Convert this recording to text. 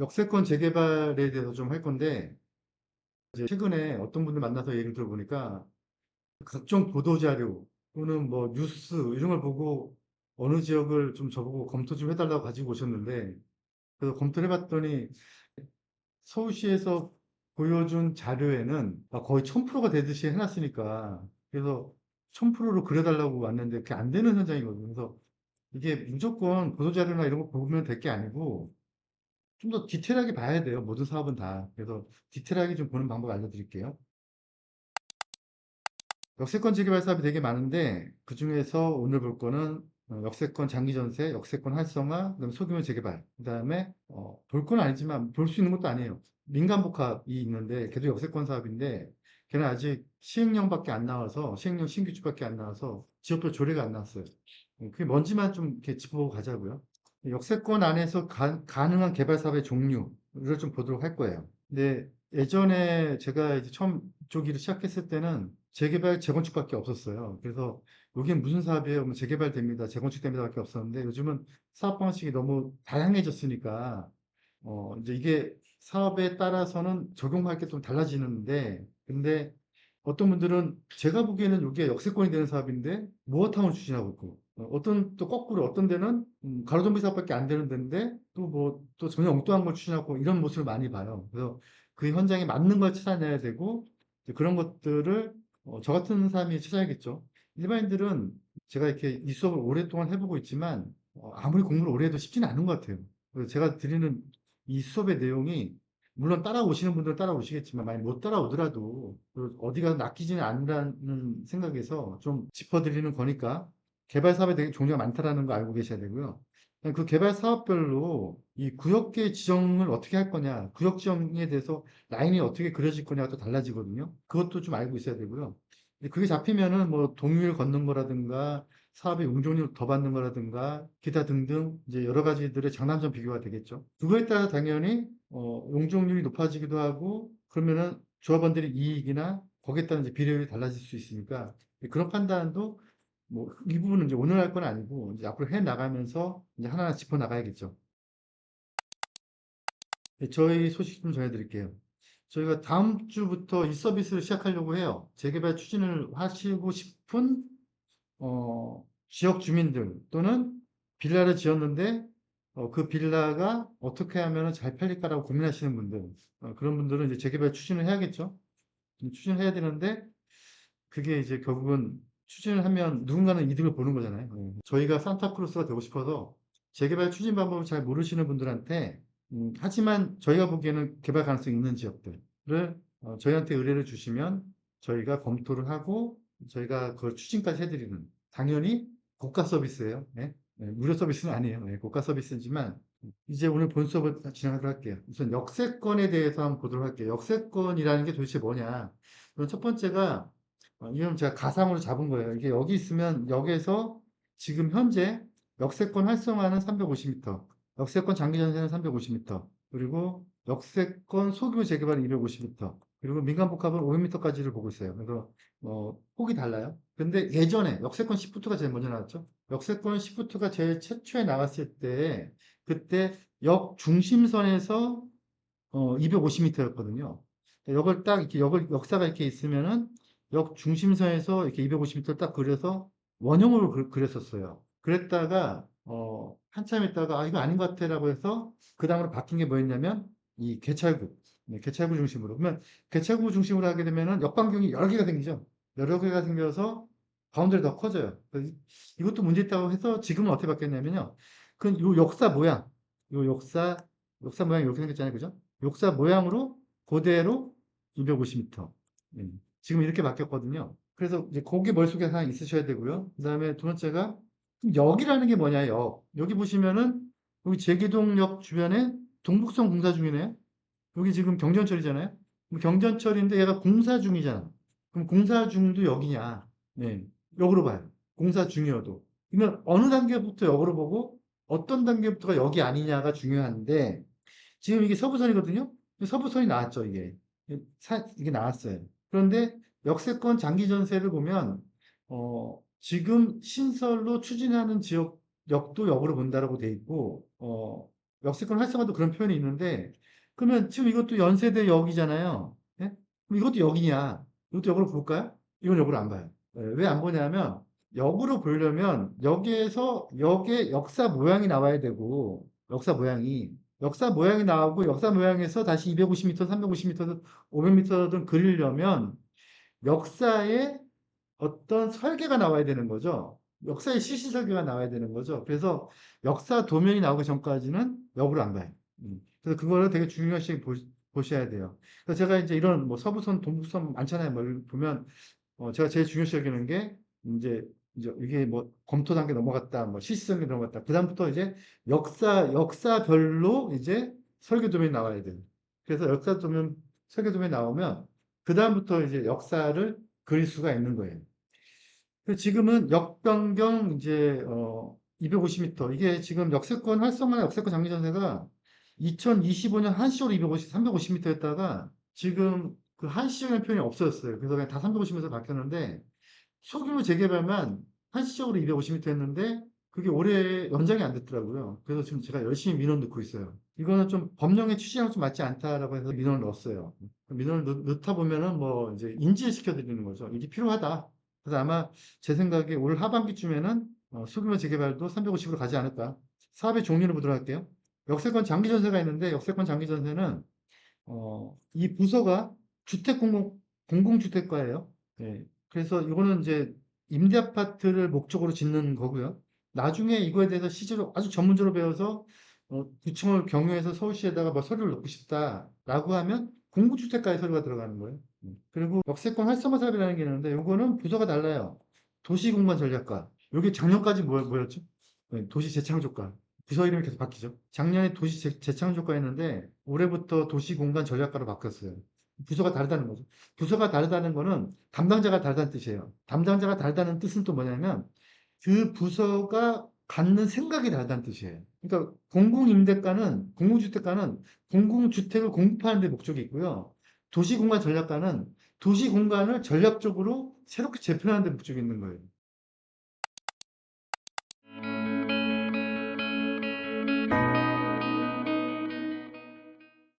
역세권 재개발에 대해서 좀 할 건데, 이제 최근에 어떤 분들 만나서 얘기를 들어보니까 각종 보도자료 또는 뭐 뉴스 이런 걸 보고 어느 지역을 좀 저보고 검토 좀 해달라고 가지고 오셨는데, 그래서 검토를 해봤더니 서울시에서 보여준 자료에는 거의 1000%가 되듯이 해놨으니까, 그래서 1000%로 그려달라고 왔는데 그게 안 되는 현장이거든요. 그래서 이게 무조건 보도자료나 이런 거 보면 될 게 아니고 좀 더 디테일하게 봐야 돼요. 모든 사업은 다. 그래서 디테일하게 좀 보는 방법 알려드릴게요. 역세권 재개발 사업이 되게 많은데 그중에서 오늘 볼 거는 역세권 장기전세, 역세권 활성화, 그다음에 소규모 재개발, 그다음에 볼 건 아니지만 볼 수 있는 것도 아니에요. 민간복합이 있는데 걔도 역세권 사업인데 걔는 아직 시행령밖에 안 나와서 시행령 신규주밖에 안 나와서 지역별 조례가 안 나왔어요. 그게 뭔지만 좀 이렇게 짚어보고 가자고요. 역세권 안에서 가능한 개발 사업의 종류를 좀 보도록 할 거예요. 근데 예전에 제가 이제 처음 이쪽 일을 시작했을 때는 재개발, 재건축밖에 없었어요. 그래서 여기 무슨 사업이에요? 그러면 재개발됩니다. 재건축됩니다밖에 없었는데 요즘은 사업 방식이 너무 다양해졌으니까 이제 이게 사업에 따라서는 적용할 게 좀 달라지는데 근데 어떤 분들은 제가 보기에는 이게 역세권이 되는 사업인데 모어타운을 추진하고 있고 어떤 또 거꾸로 어떤 데는 가로정비 사업밖에 안 되는 데인데 또 뭐 또 전혀 엉뚱한 걸 추진하고 이런 모습을 많이 봐요. 그래서 그 현장에 맞는 걸 찾아내야 되고 이제 그런 것들을 저 같은 사람이 찾아야겠죠. 일반인들은 제가 이렇게 이 수업을 오랫동안 해보고 있지만 아무리 공부를 오래 해도 쉽지는 않은 것 같아요. 그래서 제가 드리는 이 수업의 내용이 물론 따라오시는 분들은 따라오시겠지만 많이 못 따라오더라도 어디 가서 낚이지는 않는다는 생각에서 좀 짚어드리는 거니까 개발 사업에 되게 종류가 많다라는 거 알고 계셔야 되고요. 그 개발 사업별로 이 구역계 지정을 어떻게 할 거냐, 구역 지정에 대해서 라인이 어떻게 그려질 거냐가 또 달라지거든요. 그것도 좀 알고 있어야 되고요. 그게 잡히면은 뭐 동률 걷는 거라든가 사업의 용적률 더 받는 거라든가 기타 등등 이제 여러 가지들의 장단점 비교가 되겠죠. 그거에 따라 당연히 용적률이 높아지기도 하고 그러면은 조합원들의 이익이나 거기에 따른 이제 비례율이 달라질 수 있으니까 그런 판단도 뭐 이 부분은 이제 오늘 할 건 아니고 이제 앞으로 해 나가면서 이제 하나하나 짚어 나가야겠죠. 네, 저희 소식 좀 전해드릴게요. 저희가 다음 주부터 이 서비스를 시작하려고 해요. 재개발 추진을 하시고 싶은 지역 주민들 또는 빌라를 지었는데 그 빌라가 어떻게 하면 잘 팔릴까라고 고민하시는 분들 그런 분들은 이제 재개발 추진을 해야겠죠. 추진을 해야 되는데 그게 이제 결국은 추진을 하면 누군가는 이득을 보는 거잖아요. 저희가 산타크로스가 되고 싶어서 재개발 추진 방법을 잘 모르시는 분들한테 하지만 저희가 보기에는 개발 가능성이 있는 지역들을 저희한테 의뢰를 주시면 저희가 검토를 하고 저희가 그걸 추진까지 해드리는 당연히 고가 서비스예요. 네? 네, 무료 서비스는 아니에요. 네, 고가 서비스지만 이제 오늘 본 수업을 진행하도록 할게요. 우선 역세권에 대해서 한번 보도록 할게요. 역세권이라는 게 도대체 뭐냐? 그럼 첫 번째가 이건 제가 가상으로 잡은 거예요. 이게 여기 있으면 역에서 지금 현재 역세권 활성화는 350m, 역세권 장기전세는 350m, 그리고 역세권 소규모 재개발은 250m, 그리고 민간복합은 500m까지를 보고 있어요. 그래서 폭이 달라요. 근데 예전에 역세권 시프트가 제일 먼저 나왔죠. 역세권 시프트가 제일 최초에 나왔을 때 그때 역 중심선에서 250m였거든요. 역을 딱 이렇게 역사가 이렇게 있으면은 역 중심선에서 이렇게 250m 딱 그려서 원형으로 그렸었어요. 그랬다가 한참 있다가 이거 아닌 것 같아라고 해서 그 다음으로 바뀐 게 뭐였냐면 이 개찰구, 네, 개찰구 중심으로. 그러면 개찰구 중심으로 하게 되면은 역반경이 여러 개가 생기죠. 여러 개가 생겨서 바운드가 더 커져요. 이것도 문제 있다고 해서 지금은 어떻게 바뀌었냐면요. 요 역사 모양, 요 역사 모양이 이렇게 생겼잖아요, 그죠? 역사 모양으로 그대로 250m. 지금 이렇게 바뀌었거든요. 그래서 이제 거기 머릿속에 하나 있으셔야 되고요. 그 다음에 두 번째가 역이라는 게 뭐냐, 역. 여기 보시면은 여기 제기동역 주변에 동북선 공사 중이네요. 여기 지금 경전철이잖아요. 그럼 경전철인데 얘가 공사 중이잖아. 그럼 공사 중도 역이냐? 네, 역으로 봐요. 공사 중이어도. 그러면 어느 단계부터 역으로 보고 어떤 단계부터가 역이 아니냐가 중요한데 지금 이게 서부선이거든요. 서부선이 나왔죠, 이게. 이게 나왔어요. 그런데 역세권 장기 전세를 보면 지금 신설로 추진하는 지역 역도 역으로 본다라고 돼 있고 역세권 활성화도 그런 표현이 있는데, 그러면 지금 이것도 연세대 역이잖아요. 예? 그럼 이것도 역이냐? 이것도 역으로 볼까요? 이건 역으로 안 봐요. 왜 안 보냐면, 역으로 보려면 여기에서 역의 역사 모양이 나와야 되고, 역사 모양이 나오고, 역사 모양에서 다시 250m, 350m, 500m든 그리려면 역사에 어떤 설계가 나와야 되는 거죠. 역사의 시시 설계가 나와야 되는 거죠. 그래서 역사 도면이 나오기 전까지는 역으로 안 가요. 그래서 그거를 되게 중요시 보셔야 돼요. 그래서 제가 이제 이런 뭐 서부선, 동부선 많잖아요. 뭐 보면 제가 제일 중요시 여기는 게 이제 이게 뭐 검토 단계 넘어갔다, 뭐 시시성계 넘어갔다. 그다음부터 이제 역사별로 이제 설계 도면이 나와야 돼요. 그래서 역사 도면 설계 도면이 나오면 그다음부터 이제 역사를 그릴 수가 있는 거예요. 지금은 역변경 이제 250m 이게 지금 역세권 활성화 역세권 장기 전세가 2025년 한시적으로 250, 350m였다가 지금 그 한시적인 표현이 없어졌어요. 그래서 그냥 다 350m로 바뀌었는데 소규모 재개발만 한시적으로 250m 했는데 그게 올해 연장이 안 됐더라고요. 그래서 지금 제가 열심히 민원 넣고 있어요. 이거는 좀 법령의 취지랑 좀 맞지 않다라고 해서 민원을 넣었어요. 민원을 넣다 보면은 뭐 이제 인지시켜 드리는 거죠. 이게 필요하다. 그래서 아마 제 생각에 올 하반기쯤에는 소규모 재개발도 350으로 가지 않을까. 사업의 종류를 보도록 할게요. 역세권 장기 전세가 있는데 역세권 장기 전세는 이 부서가 공공주택과예요. 예. 그래서 이거는 이제 임대 아파트를 목적으로 짓는 거고요. 나중에 이거에 대해서 실제로 아주 전문적으로 배워서 구청을 경유해서 서울시에다가 뭐 서류를 넣고 싶다라고 하면 공공주택가에 서류가 들어가는 거예요. 그리고 역세권 활성화 사업이라는 게 있는데 이거는 부서가 달라요. 도시공간 전략과. 이게 작년까지 뭐였죠? 네, 도시 재창조과. 부서 이름이 계속 바뀌죠. 작년에 도시 재창조과였는데 올해부터 도시공간 전략과로 바뀌었어요. 부서가 다르다는 거죠. 부서가 다르다는 거는 담당자가 다르다는 뜻이에요. 담당자가 다르다는 뜻은 또 뭐냐면 그 부서가 갖는 생각이 다르다는 뜻이에요. 그러니까 공공주택가는 공공주택을 공급하는 데 목적이 있고요. 도시공간 전략가는 도시공간을 전략적으로 새롭게 재편하는 데 목적이 있는 거예요.